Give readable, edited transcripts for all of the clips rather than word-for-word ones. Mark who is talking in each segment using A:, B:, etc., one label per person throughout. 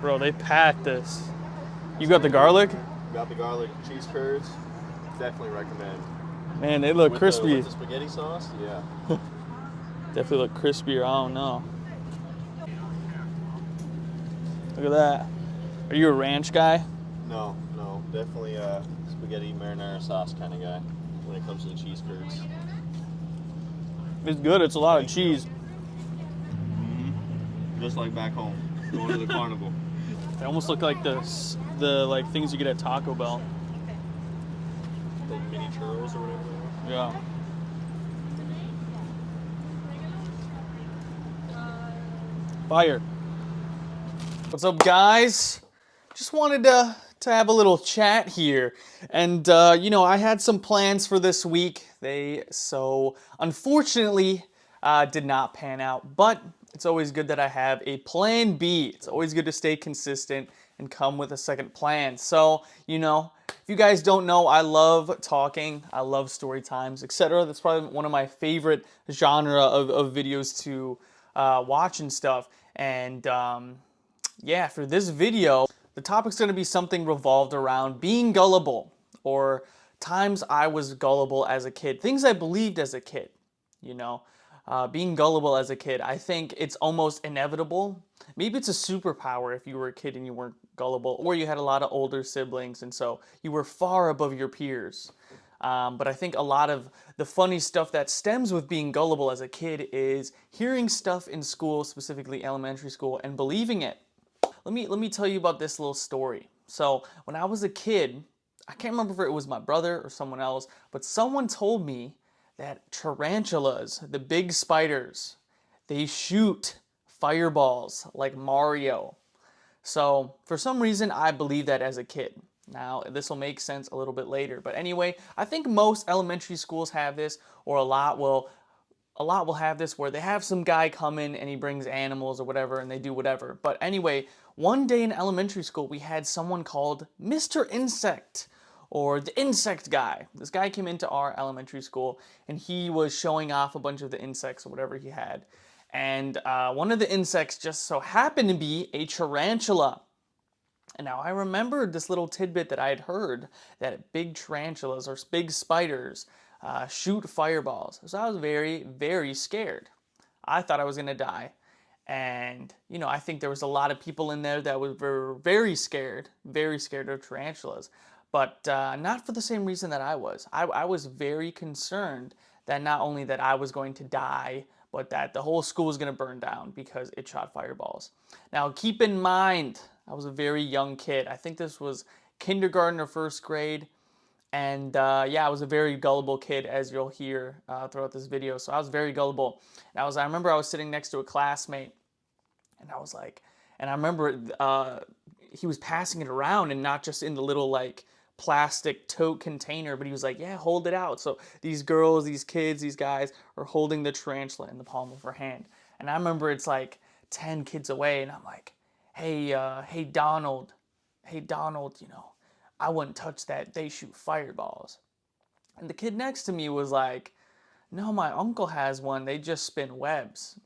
A: Bro, they packed this. You got the garlic?
B: Got the garlic cheese curds. Definitely recommend.
A: Man, they look
B: With
A: crispy.
B: the spaghetti sauce, yeah.
A: Definitely look crispier, I don't know. Look at that. Are you a ranch guy?
B: No, definitely a spaghetti marinara sauce kind of guy when it comes to the cheese curds.
A: It's good, it's a lot of
B: Thank you.
A: cheese.
B: Just like back home, going to the carnival.
A: They almost look like the like things you get at Taco Bell.
B: The mini churros or whatever they are.
A: Yeah. Fire. What's up, guys? Just wanted to have a little chat here. And, you know, I had some plans for this week. They so unfortunately did not pan out. But it's always good that I have a plan B. It's always good to stay consistent and come with a second plan. So, you know, if you guys don't know, I love talking. I love story times, etc. That's probably one of my favorite genre of videos to watch and stuff. And, yeah, for this video, the topic's going to be something revolved around being gullible, or times I was gullible as a kid, things I believed as a kid, you know. Being gullible as a kid, I think it's almost inevitable. Maybe it's a superpower if you were a kid and you weren't gullible, or you had a lot of older siblings and so you were far above your peers. But I think a lot of the funny stuff that stems with being gullible as a kid is hearing stuff in school, specifically elementary school, and believing it. Let me tell you about this little story. So when I was a kid, I can't remember if it was my brother or someone else, but someone told me that tarantulas, the big spiders, they shoot fireballs like Mario. So for some reason, I believed that as a kid. Now, this will make sense a little bit later. But anyway, I think most elementary schools have this, or a lot will have this where they have some guy come in and he brings animals or whatever and they do whatever. But anyway, one day in elementary school, we had someone called Mr. Insect, or the insect guy. This guy came into our elementary school and he was showing off a bunch of the insects or whatever he had. And one of the insects just so happened to be a tarantula. And now I remembered this little tidbit that I had heard, that big tarantulas or big spiders shoot fireballs. So I was very, very scared. I thought I was going to die. And, you know, I think there was a lot of people in there that were very scared of tarantulas. But not for the same reason that I was. I was very concerned that not only that I was going to die, but that the whole school was going to burn down because it shot fireballs. Now, keep in mind, I was a very young kid. I think this was kindergarten or first grade. And yeah, I was a very gullible kid, as you'll hear throughout this video. So I was very gullible. And I remember I was sitting next to a classmate, and I was like, and I remember he was passing it around, and not just in the little like plastic tote container, but he was like, yeah, hold it out. So these girls, these kids, these guys are holding the tarantula in the palm of her hand. And I remember it's like 10 kids away, and I'm like, hey Donald, you know, I wouldn't touch that. They shoot fireballs. And the kid next to me was like, no, my uncle has one. They just spin webs.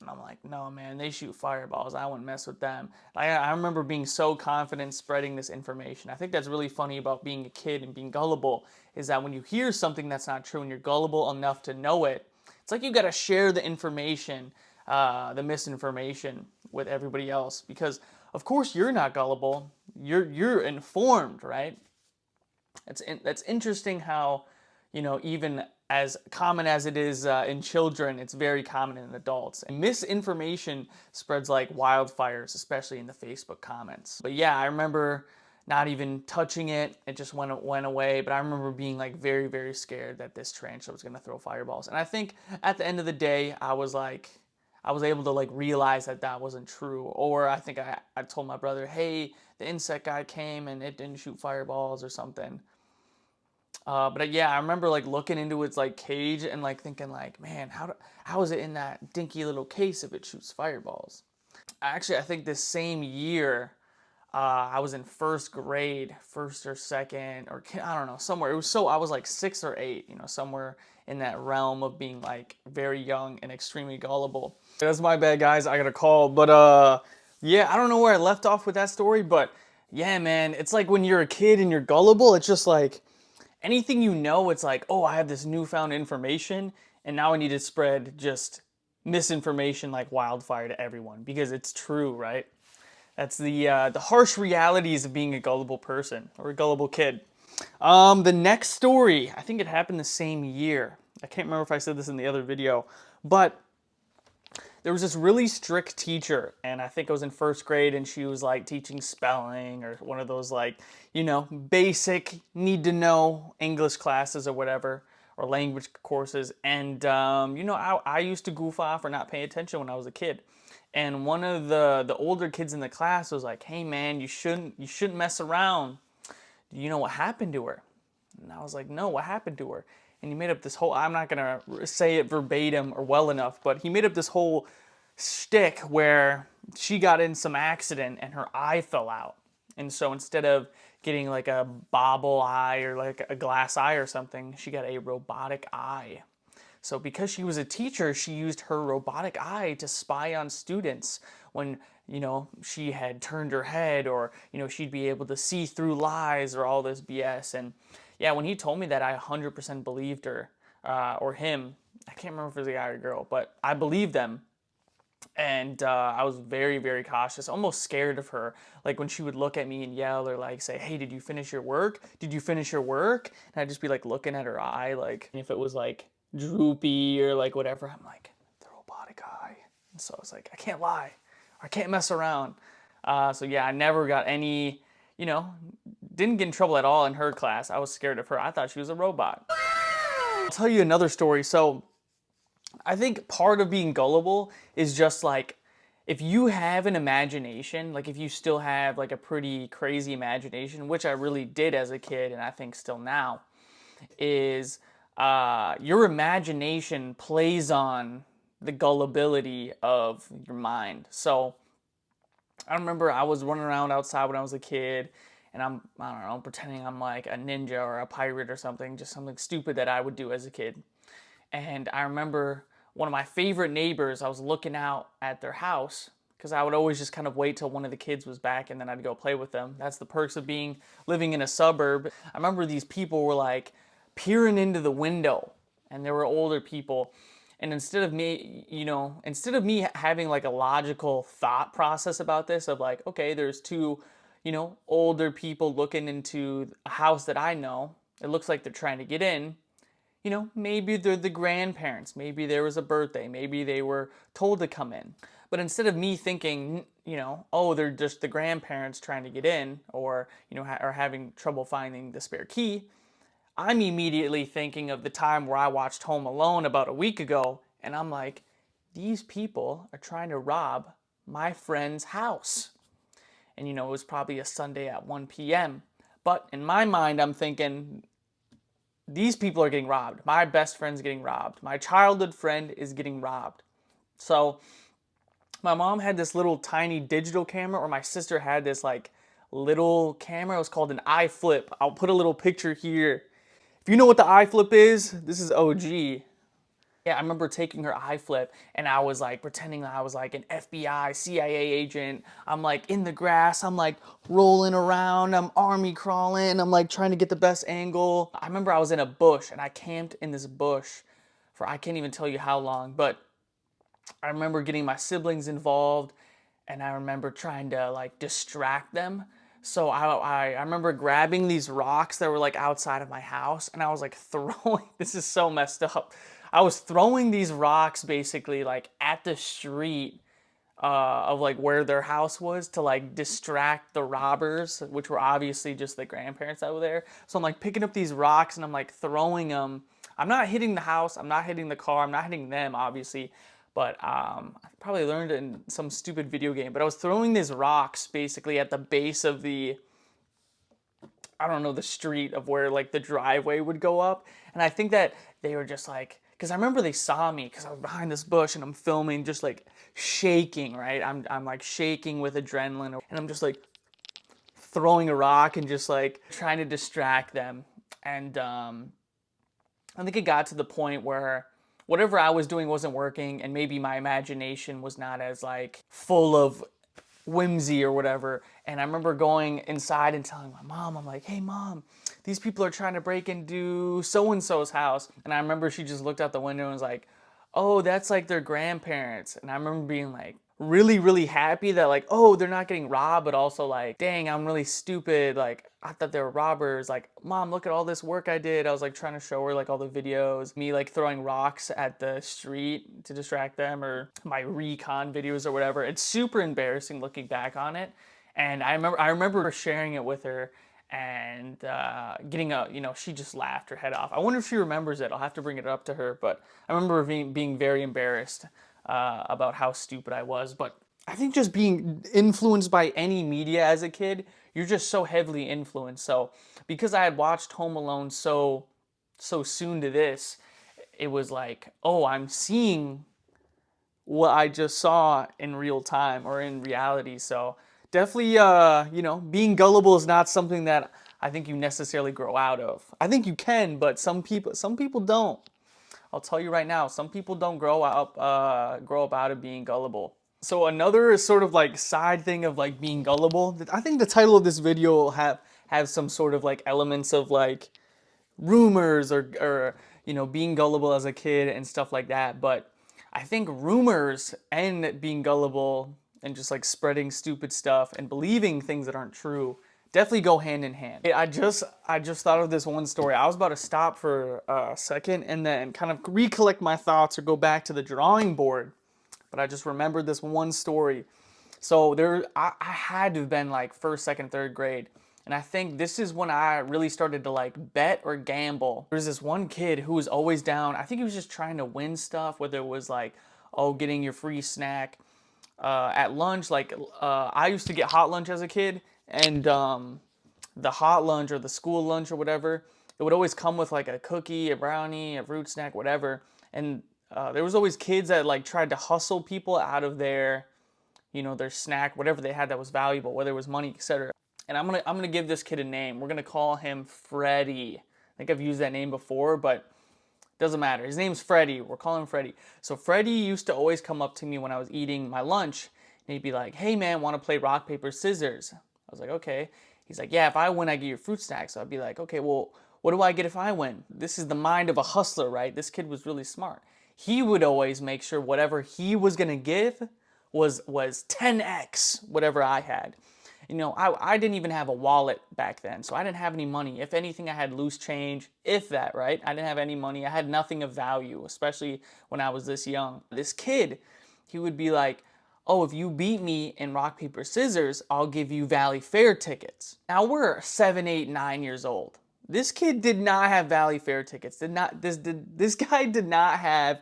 A: And I'm like, no, man, they shoot fireballs. I wouldn't mess with them. I remember being so confident spreading this information. I think that's really funny about being a kid and being gullible, is that when you hear something that's not true and you're gullible enough to know it, it's like you got to share the information, the misinformation with everybody else. Because, of course, you're not gullible. You're informed, right? That's interesting how, you know, even as common as it is in children, it's very common in adults. And misinformation spreads like wildfires, especially in the Facebook comments. But yeah, I remember not even touching it. It just went away. But I remember being like very, very scared that this tarantula was going to throw fireballs. And I think at the end of the day, I was able to like realize that that wasn't true. Or I think I told my brother, hey, the insect guy came and it didn't shoot fireballs or something. But yeah, I remember like looking into its like cage and like thinking like, man, how is it in that dinky little case if it shoots fireballs? Actually, I think this same year, I was in first grade, first or second, or I don't know, somewhere. I was like 6 or 8, you know, somewhere in that realm of being like very young and extremely gullible. That's my bad, guys. I got a call, but Yeah, I don't know where I left off with that story, but yeah, man, it's like when you're a kid and you're gullible, it's just like anything you know, it's like, oh, I have this newfound information, and now I need to spread just misinformation like wildfire to everyone because it's true, right? That's the harsh realities of being a gullible person or a gullible kid. The next story, I think it happened the same year. I can't remember if I said this in the other video, but there was this really strict teacher, and I think I was in first grade, and she was like teaching spelling or one of those like, basic need to know English classes or whatever, or language courses. And I used to goof off or not pay attention when I was a kid. And one of the older kids in the class was like, "Hey man, you shouldn't mess around. Do you know what happened to her?" And I was like, "No, what happened to her?" And he made up this whole, I'm not gonna say it verbatim or well enough, but he made up this whole shtick where she got in some accident and her eye fell out. And so instead of getting like a bobble eye or like a glass eye or something, she got a robotic eye. So because she was a teacher, she used her robotic eye to spy on students when, she had turned her head, or, she'd be able to see through lies or all this BS. And yeah, when he told me that, I 100% believed her, or him. I can't remember if it was a guy or a girl, but I believed them. And I was very, very cautious, almost scared of her. Like when she would look at me and yell or like say, "Hey, did you finish your work? Did you finish your work?" And I'd just be like looking at her eye, like if it was like droopy or like whatever, I'm like, the robotic eye. And so I was like, I can't lie, I can't mess around. So yeah, I never got any, you know, didn't get in trouble at all in her class. I was scared of her. I thought she was a robot. I'll tell you another story. So I think part of being gullible is just like if you have an imagination, like if you still have like a pretty crazy imagination, which I really did as a kid and I think still now, is your imagination plays on the gullibility of your mind. So I remember I was running around outside when I was a kid, and I don't know, pretending I'm like a ninja or a pirate or something, just something stupid that I would do as a kid. And I remember one of my favorite neighbors, I was looking out at their house because I would always just kind of wait till one of the kids was back and then I'd go play with them. That's the perks of being living in a suburb. I remember these people were like peering into the window, and there were older people. And instead of me having like a logical thought process about this of like, okay, there's two, older people looking into a house that I know. It looks like they're trying to get in. Maybe they're the grandparents, maybe there was a birthday, maybe they were told to come in. But instead of me thinking, oh, they're just the grandparents trying to get in, or, are having trouble finding the spare key, I'm immediately thinking of the time where I watched Home Alone about a week ago, and I'm like, these people are trying to rob my friend's house. And, it was probably a Sunday at 1 p.m. But in my mind, I'm thinking, these people are getting robbed. My best friend's getting robbed. My childhood friend is getting robbed. So my mom had this little tiny digital camera, or my sister had this like little camera. It was called an iFlip. I'll put a little picture here. If you know what the iFlip is, this is OG. Yeah, I remember taking her iFlip and I was like pretending that I was like an FBI, CIA agent. I'm like in the grass, I'm like rolling around, I'm army crawling, I'm like trying to get the best angle. I remember I was in a bush and I camped in this bush for I can't even tell you how long, but I remember getting my siblings involved and I remember trying to like distract them. So I remember grabbing these rocks that were like outside of my house and I was like throwing, this is so messed up. I was throwing these rocks basically like at the street of like where their house was to like distract the robbers, which were obviously just the grandparents that were there. So I'm like picking up these rocks and I'm like throwing them. I'm not hitting the house, I'm not hitting the car, I'm not hitting them obviously, but I probably learned it in some stupid video game. But I was throwing these rocks basically at the base of the, I don't know, the street of where like the driveway would go up. And I think that they were just like, because I remember they saw me because I was behind this bush and I'm filming just like shaking, right? I'm like shaking with adrenaline and I'm just like throwing a rock and just like trying to distract them. And I think it got to the point where whatever I was doing wasn't working and maybe my imagination was not as like full of whimsy or whatever. And I remember going inside and telling my mom, I'm like, hey mom, these people are trying to break into so-and-so's house. And I remember she just looked out the window and was like, oh, that's like their grandparents. And I remember being like really, really happy that like, oh, they're not getting robbed, but also like, dang, I'm really stupid. Like, I thought they were robbers. Like, mom, look at all this work I did. I was like trying to show her like all the videos, me like throwing rocks at the street to distract them, or my recon videos or whatever. It's super embarrassing looking back on it. And I remember sharing it with her and getting a, she just laughed her head off. I wonder if she remembers it. I'll have to bring it up to her. But I remember being very embarrassed about how stupid I was. But I think just being influenced by any media as a kid, you're just so heavily influenced. So because I had watched Home Alone so soon to this, it was like, oh, I'm seeing what I just saw in real time or in reality. So definitely, being gullible is not something that I think you necessarily grow out of. I think you can, but some people don't. I'll tell you right now, some people don't grow up out of being gullible. So another sort of like side thing of like being gullible, I think the title of this video will have some sort of like elements of like rumors or being gullible as a kid and stuff like that. But I think rumors and being gullible and just like spreading stupid stuff and believing things that aren't true definitely go hand in hand. I just thought of this one story. I was about to stop for a second and then kind of recollect my thoughts or go back to the drawing board, but I just remembered this one story. So I had to have been like first, second, third grade. And I think this is when I really started to like bet or gamble. There's this one kid who was always down. I think he was just trying to win stuff, whether it was like, oh, getting your free snack at lunch. Like I used to get hot lunch as a kid, and the hot lunch or the school lunch or whatever, it would always come with like a cookie, a brownie, a fruit snack, whatever. And there was always kids that like tried to hustle people out of their snack, whatever they had that was valuable, whether it was money, etc. And I'm gonna give this kid a name. We're gonna call him Freddie. I think I've used that name before, but doesn't matter. His name's Freddie. We're calling him Freddie. So Freddie used to always come up to me when I was eating my lunch, and he'd be like, "Hey man, want to play rock paper scissors?" I was like, "Okay." He's like, "Yeah, if I win, I get your fruit snack." So I'd be like, "Okay, well, what do I get if I win?" This is the mind of a hustler, right? This kid was really smart. He would always make sure whatever he was gonna give was 10x whatever I had. I didn't even have a wallet back then, so I didn't have any money. If anything, I had loose change, if that, right? I didn't have any money. I had nothing of value, especially when I was this young. This kid, he would be like, oh, if you beat me in rock, paper, scissors, I'll give you Valley Fair tickets. Now we're 7, 8, 9 years old. This kid did not have Valley Fair tickets. This guy did not have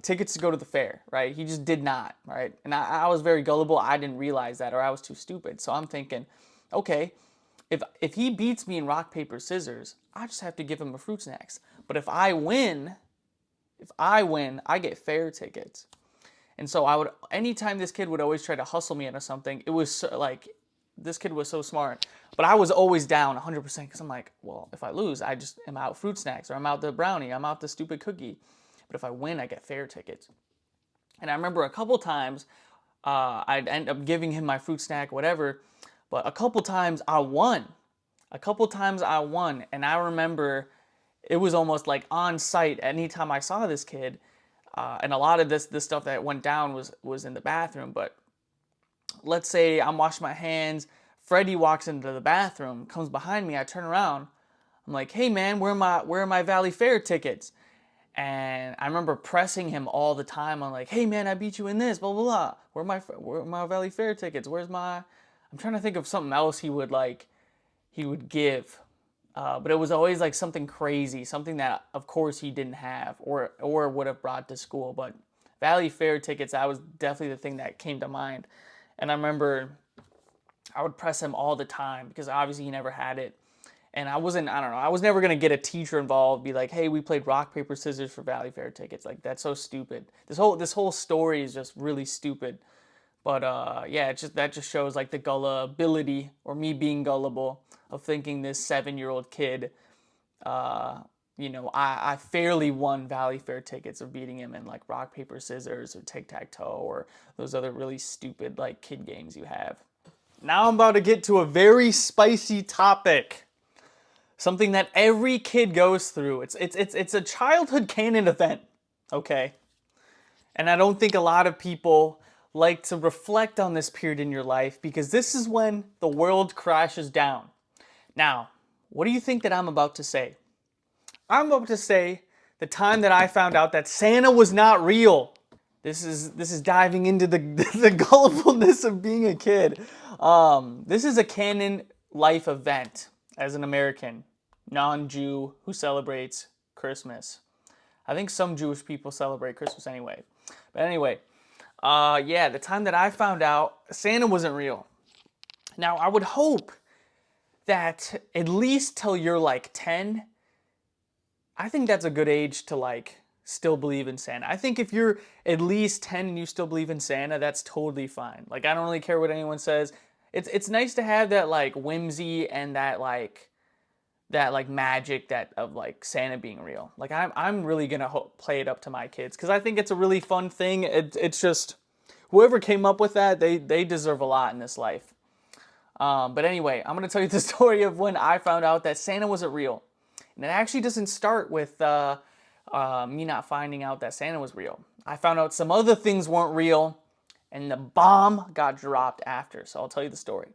A: tickets to go to the fair, right? He just did not, right? And I was very gullible. I didn't realize that, or I was too stupid. So I'm thinking, okay, if he beats me in rock, paper, scissors, I just have to give him a fruit snacks. But if I win, I get fair tickets. And so anytime this kid would always try to hustle me into something, it was like, this kid was so smart. But I was always down 100% because I'm like, well, if I lose, I just am out fruit snacks, or I'm out the brownie, I'm out the stupid cookie. But if I win, I get fair tickets. And I remember a couple times I'd end up giving him my fruit snack, whatever. But a couple times I won. And I remember it was almost like on site anytime I saw this kid. And a lot of this stuff that went down was in the bathroom. But let's say I'm washing my hands. Freddie walks into the bathroom, comes behind me. I turn around. I'm like, hey man, where are my Valley Fair tickets? And I remember pressing him all the time on like, hey man, I beat you in this, blah, blah, blah. Where are my Valley Fair tickets? I'm trying to think of something else he would give. But it was always like something crazy, something that of course he didn't have or would have brought to school. But Valley Fair tickets, that was definitely the thing that came to mind. And I remember I would press him all the time because obviously he never had it. And I don't know, I was never going to get a teacher involved, be like, hey, we played rock, paper, scissors for Valley Fair tickets. Like, that's so stupid. This whole story is just really stupid. But yeah, that just shows like the gullibility, or me being gullible, of thinking this 7-year-old kid I fairly won Valley Fair tickets of beating him in like rock, paper, scissors or tic-tac-toe or those other really stupid like kid games you have. Now I'm about to get to a very spicy topic. Something that every kid goes through. It's a childhood canon event, okay? And I don't think a lot of people like to reflect on this period in your life because this is when the world crashes down. Now, what do you think that I'm about to say? I'm about to say the time that I found out that Santa was not real. This is diving into the the gullibleness of being a kid. This is a canon life event as an American, non-Jew who celebrates Christmas. I think some Jewish people celebrate Christmas anyway. But anyway, yeah, the time that I found out Santa wasn't real. Now, I would hope that at least till you're like 10, I think that's a good age to like still believe in Santa. I think if you're at least 10 and you still believe in Santa, that's totally fine. Like I don't really care what anyone says. It's nice to have that like whimsy and that like magic that of like Santa being real. Like I'm really gonna play it up to my kids because I think it's a really fun thing. It's just whoever came up with that, they deserve a lot in this life. But anyway, I'm gonna tell you the story of when I found out that Santa wasn't real, and it actually doesn't start with me not finding out that Santa was real. I found out some other things weren't real, and the bomb got dropped after. So I'll tell you the story.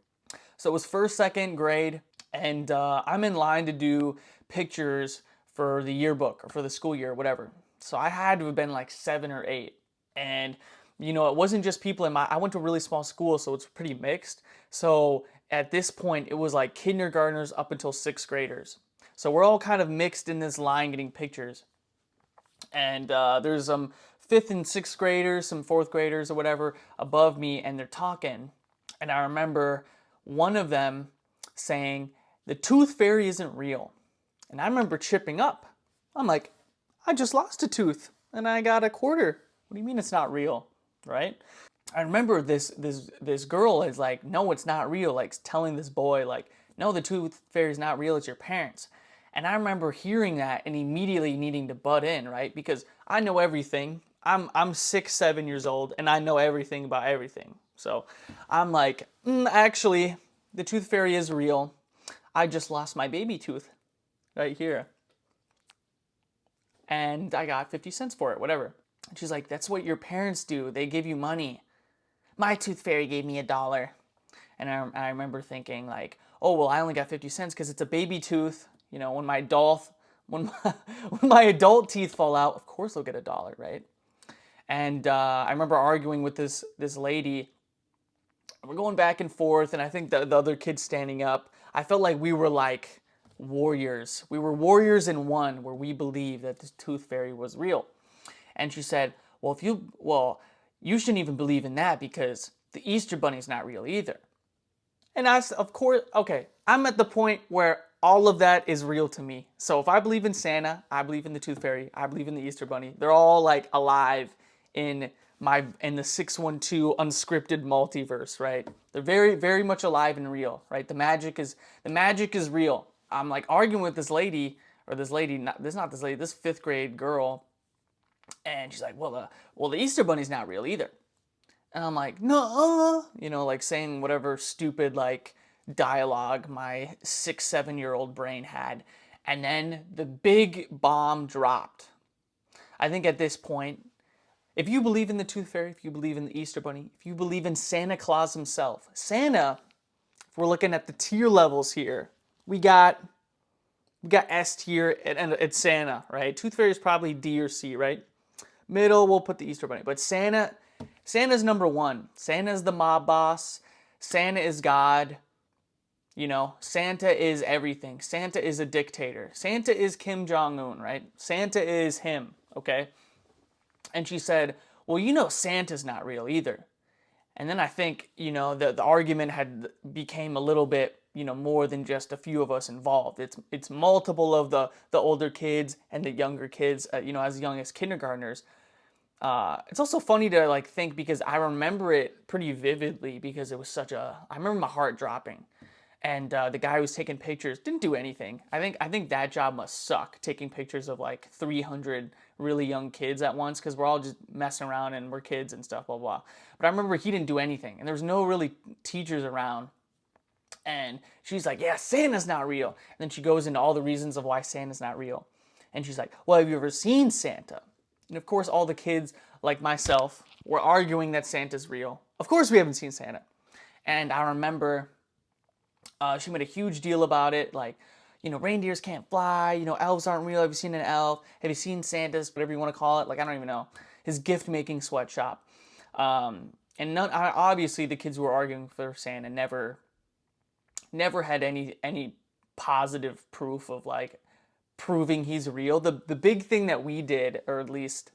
A: So it was first, second grade, and I'm in line to do pictures for the yearbook or for the school year, whatever. So I had to have been like 7 or 8, and it wasn't just people in my. I went to a really small school, so it's pretty mixed. So at this point, it was like kindergartners up until sixth graders. So we're all kind of mixed in this line getting pictures, and there's some fifth and sixth graders, some fourth graders or whatever above me, and they're talking. And I remember one of them saying, "The tooth fairy isn't real." And I remember chipping up. I'm like, "I just lost a tooth and I got a quarter. What do you mean it's not real?" Right? I remember this girl is like, "No, it's not real," like telling this boy like, "No, the tooth fairy's not real, it's your parents." And I remember hearing that and immediately needing to butt in, right? Because I know everything. I'm 6, 7 years old and I know everything about everything. So I'm like, actually, the tooth fairy is real. I just lost my baby tooth right here. And I got 50 cents for it, whatever. And she's like, "That's what your parents do. They give you money. My tooth fairy gave me $1." And I remember thinking like, "Oh, well, I only got 50 cents because it's a baby tooth. When my when my, when my adult teeth fall out, of course I'll get $1, right?" And I remember arguing with this lady. We're going back and forth, and I think the other kid's standing up. I felt like we were like warriors. We were warriors in one, where we believed that the tooth fairy was real. And she said, you shouldn't even believe in that because the Easter Bunny's not real either." And I, of course, okay, I'm at the point where all of that is real to me. So if I believe in Santa, I believe in the Tooth Fairy, I believe in the Easter Bunny. They're all like alive in the 612 unscripted multiverse, right? They're very, very much alive and real, right? The magic is real. I'm like arguing with this lady, or this lady, not this lady, this fifth grade girl, and she's like, "Well, the Easter Bunny's not real either." And I'm like, "No," like saying whatever stupid like dialogue my 6, 7 year old brain had. And then the big bomb dropped. I think at this point, if you believe in the Tooth Fairy, if you believe in the Easter Bunny, if you believe in Santa Claus himself, Santa, if we're looking at the tier levels here, we got S tier and it's Santa, right? Tooth Fairy is probably D or C, right? Middle, we'll put the Easter Bunny. But Santa's number one. Santa's the mob boss. Santa is God. Santa is everything. Santa is a dictator. Santa is Kim Jong-un, right? Santa is him, okay? And she said, "Well, Santa's not real either." And then I think, the argument became a little bit, more than just a few of us involved. It's multiple of the older kids and the younger kids, as young as kindergartners. It's also funny to like think because I remember it pretty vividly because it was I remember my heart dropping. And the guy who was taking pictures didn't do anything. I think that job must suck, taking pictures of like 300 really young kids at once, because we're all just messing around and we're kids and stuff, blah blah. But I remember he didn't do anything, and there was no really teachers around. And she's like, "Yeah, Santa's not real." And then she goes into all the reasons of why Santa's not real. And she's like, "Well, have you ever seen Santa?" And of course, all the kids, like myself, were arguing that Santa's real. Of course, we haven't seen Santa. And I remember she made a huge deal about it, like, reindeers can't fly, elves aren't real. Have you seen an elf? Have you seen Santa's, whatever you want to call it? Like, I don't even know. His gift making sweatshop. And obviously, the kids who were arguing for Santa never had any positive proof of like proving he's real. The big thing that we did, or at least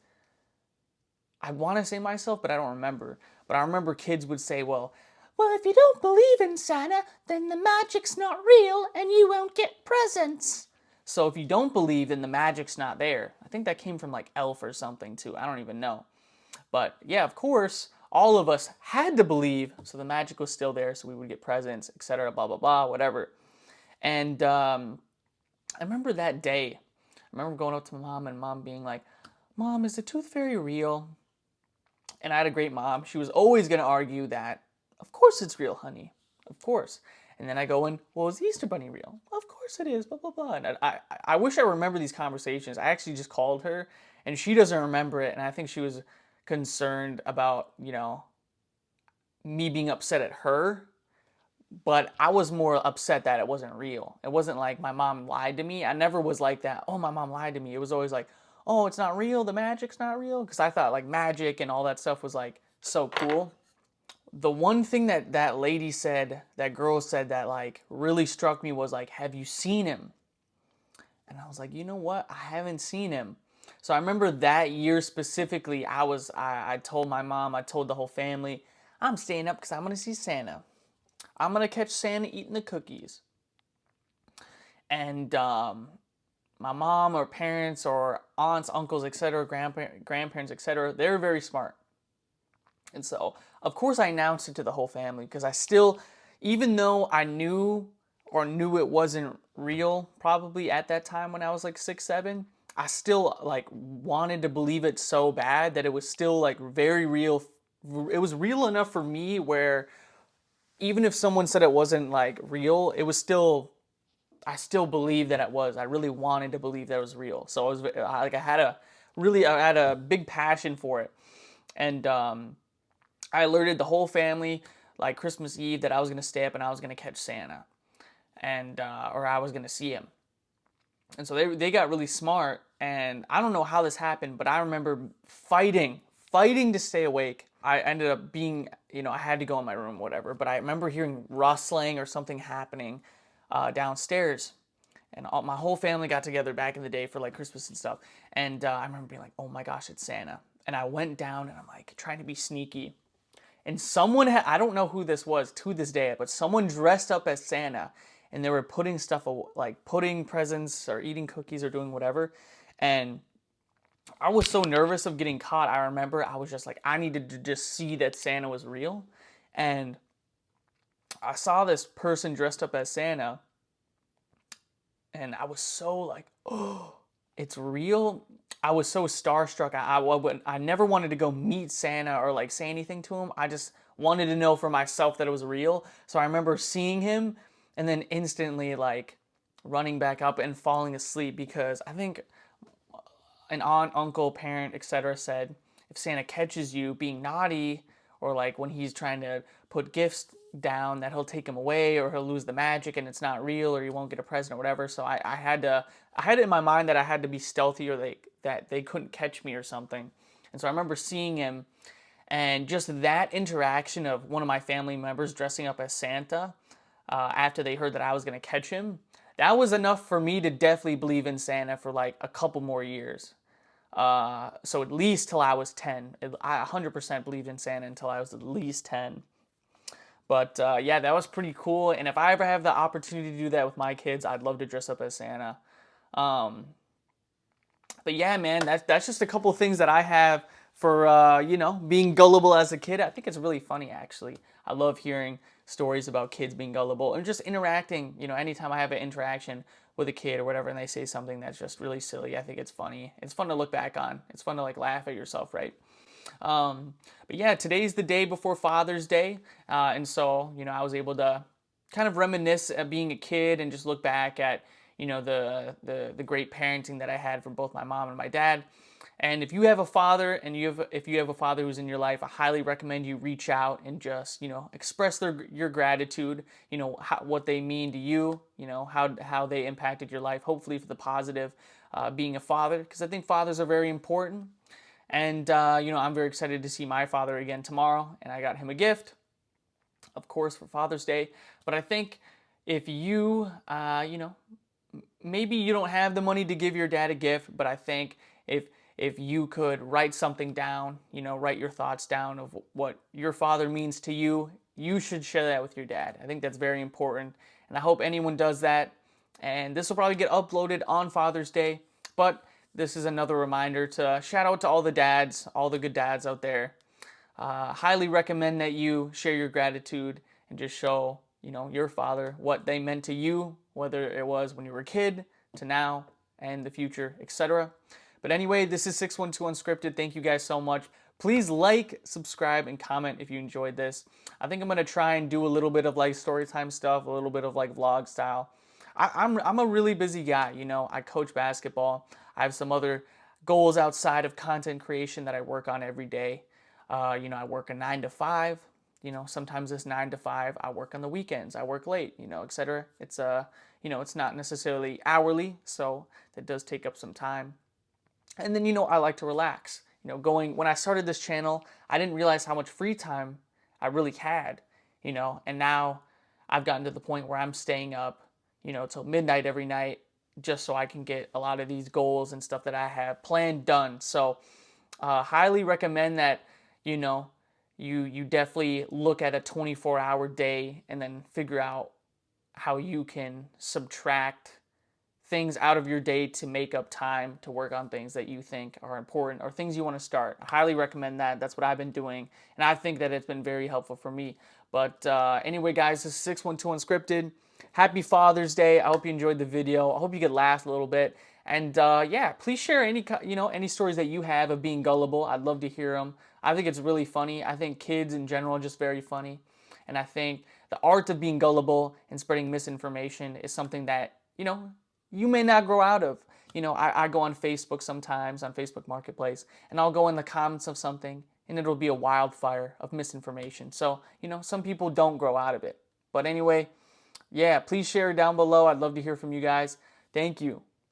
A: I want to say myself, but I don't remember. But I remember kids would say, well, if you don't believe in Santa, then the magic's not real and you won't get presents. So if you don't believe, then the magic's not there. I think that came from like Elf or something too. I don't even know. But yeah, of course, all of us had to believe, so the magic was still there, so we would get presents, etc., blah, blah, blah, whatever. And I remember that day. I remember going up to my mom and mom being like, "Mom, is the tooth fairy real?" And I had a great mom. She was always going to argue that, "Of course it's real, honey. Of course." And then I go in, "Well, is the Easter Bunny real?" "Of course it is, blah, blah, blah." And I wish I remember these conversations. I actually just called her, and she doesn't remember it. And I think she was concerned about, me being upset at her. But I was more upset that it wasn't real. It wasn't like my mom lied to me. I never was like that. "Oh, my mom lied to me." It was always like, "Oh, it's not real. The magic's not real." Because I thought like magic and all that stuff was like so cool. The one thing that that lady said, that girl said, that like really struck me was like, "Have you seen him?" And I was like, "You know what? I haven't seen him." So I remember that year specifically, I told my mom, I told the whole family, "I'm staying up because I'm gonna see Santa. I'm gonna catch Santa eating the cookies." And my mom or parents or aunts, uncles, etc., grandparents, etc., they're very smart. And so, of course, I announced it to the whole family, because I still, even though I knew it wasn't real, probably at that time when I was like 6, 7, I still like wanted to believe it so bad that it was still like very real. It was real enough for me where even if someone said it wasn't like real, it was still, I still believed that it was. I really wanted to believe that it was real. So I had a big passion for it. And I alerted the whole family like Christmas Eve that I was gonna stay up and I was gonna catch Santa, and or I was gonna see him. And so they got really smart, and I don't know how this happened, but I remember fighting to stay awake. I ended up being, I had to go in my room, whatever. But I remember hearing rustling or something happening downstairs, and my whole family got together back in the day for like Christmas and stuff. And I remember being like, "Oh my gosh, it's Santa!" And I went down and I'm like trying to be sneaky, and someone I don't know who this was to this day, but someone dressed up as Santa, and they were putting stuff like putting presents or eating cookies or doing whatever. And I was so nervous of getting caught. I remember I was just like, I needed to just see that Santa was real. And I saw this person dressed up as Santa, and I was so like, "Oh, it's real." I was so starstruck. I never wanted to go meet Santa or like say anything to him. I just wanted to know for myself that it was real. So I remember seeing him and then instantly like running back up and falling asleep, because I think an aunt, uncle, parent, etc. said if Santa catches you being naughty, or like when he's trying to put gifts down, that he'll take them away or he'll lose the magic and it's not real, or you won't get a present or whatever. So I had it in my mind that I had to be stealthy, or that they couldn't catch me or something. And so I remember seeing him, and just that interaction of one of my family members dressing up as Santa after they heard that I was going to catch him, that was enough for me to definitely believe in Santa for like a couple more years. So at least till I was 10. I 100% believed in Santa until I was at least 10. But yeah, that was pretty cool. And if I ever have the opportunity to do that with my kids, I'd love to dress up as Santa. Um, but yeah, man, that's just a couple of things that I have being gullible as a kid. I think it's really funny, actually. I love hearing stories about kids being gullible and just interacting. Anytime I have an interaction with a kid or whatever, and they say something that's just really silly, I think it's funny. It's fun to look back on. It's fun to like laugh at yourself, right? But yeah, today's the day before Father's Day, and so I was able to kind of reminisce at being a kid and just look back at the great parenting that I had from both my mom and my dad. And if you have a father and if you have a father who's in your life, I highly recommend you reach out and just express your gratitude. What they mean to you. How they impacted your life. Hopefully for the positive. Being a father, because I think fathers are very important. And I'm very excited to see my father again tomorrow, and I got him a gift, of course, for Father's Day. But I think if you, maybe you don't have the money to give your dad a gift, but I think if you could write something down, write your thoughts down of what your father means to you, you should share that with your dad. I think that's very important, and I hope anyone does that. And this will probably get uploaded on Father's Day, but this is another reminder to shout out to all the dads, all the good dads out there. Highly recommend that you share your gratitude and just show, your father what they meant to you, whether it was when you were a kid to now and the future, etc. But anyway, this is 612 Unscripted. Thank you guys so much. Please like, subscribe, and comment if you enjoyed this. I think I'm going to try and do a little bit of like story time stuff, a little bit of like vlog style. I'm a really busy guy, I coach basketball. I have some other goals outside of content creation that I work on every day. I work a 9 to 5. Sometimes this 9 to 5, I work on the weekends. I work late, etc. It's not necessarily hourly, so that does take up some time. And then, I like to relax. When I started this channel, I didn't realize how much free time I really had, and now I've gotten to the point where I'm staying up, till midnight every night just so I can get a lot of these goals and stuff that I have planned done. So, highly recommend that, you definitely look at a 24-hour day and then figure out how you can subtract things out of your day to make up time to work on things that you think are important or things you want to start. I highly recommend that. That's what I've been doing, and I think that it's been very helpful for me. But anyway, guys, this is 612 Unscripted. Happy Father's Day. I hope you enjoyed the video. I hope you could laugh a little bit. And yeah, please share any stories that you have of being gullible. I'd love to hear them. I think it's really funny. I think kids in general are just very funny. And I think the art of being gullible and spreading misinformation is something that, you may not grow out of. I go on Facebook sometimes, on Facebook Marketplace, and I'll go in the comments of something, and it'll be a wildfire of misinformation. So, some people don't grow out of it. But anyway, yeah, please share down below. I'd love to hear from you guys. Thank you.